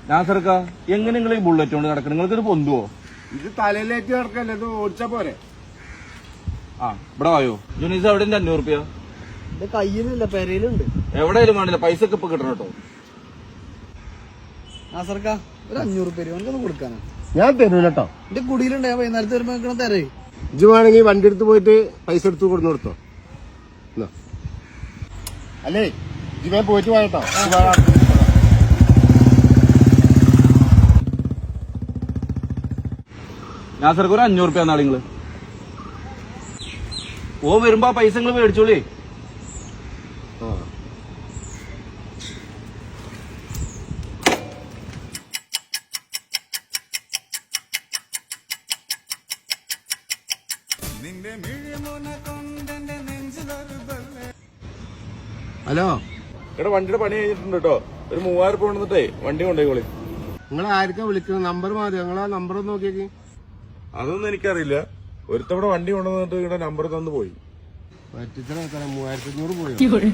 നാസർക്ക എങ്ങനെ നിങ്ങൾ ഈ ബുള്ളറ്റ് കൊണ്ട് നടക്കണം? നിങ്ങൾക്ക് ഇത് പൊന്തുവോ? ഇത് തലയിലേക്ക് നടക്കല്ലേ, ഇത് ഓടിച്ച പോരെ. ആ ഇവിടെ വായോ ജുനീസ്. എവിടെ 500 റുപ്യ? എന്റെ കയ്യിലില്ല, പെരയിലുണ്ട്. എവിടെയായാലും വേണ്ടില്ല, പൈസ ഒക്കെ ഇപ്പൊ കിട്ടണം കേട്ടോ. നാസർക്ക ഒരു 500 റുപ്യ എനിക്കൊന്ന് കൊടുക്കാനാ. ഞാൻ തരൂല കേട്ടോ. എന്റെ കുടിയിലുണ്ട്, ഞാൻ വൈകുന്നേരത്ത് വരുമ്പോ തരേ. ഇജ്ജ് വേണമെങ്കിൽ വണ്ടി എടുത്ത് പോയിട്ട് പൈസ എടുത്ത് കൊടുത്തു കൊടുത്തോ. അല്ലേ ഇജ്ജ് പോയിട്ട് പോയട്ടോ. നാസർക്ക് ഒരു 500 റുപ്യ എന്നാ നിങ്ങള് ഓ വരുമ്പോ ആ പൈസ നിങ്ങൾ മേടിച്ചോളേ. ഹലോ, ഇവിടെ വണ്ടിയുടെ പണി കഴിഞ്ഞിട്ടുണ്ട് കേട്ടോ. ഒരു 3000 റുപ്യ കൊണ്ടുവന്നിട്ടേ വണ്ടി കൊണ്ടുപോയി. നിങ്ങൾ ആർക്കാ വിളിക്കുന്നത്? നമ്പർ മാറി, നിങ്ങളാ നമ്പർ ഒന്ന് നോക്കിയേക്ക്. അതൊന്നും എനിക്കറിയില്ല. ഒരുത്തവിടെ വണ്ടി കൊണ്ടുവന്നിട്ട് ഇവിടെ നമ്പർ തന്നു പോയി. പറ്റിച്ച 3500 പോയി.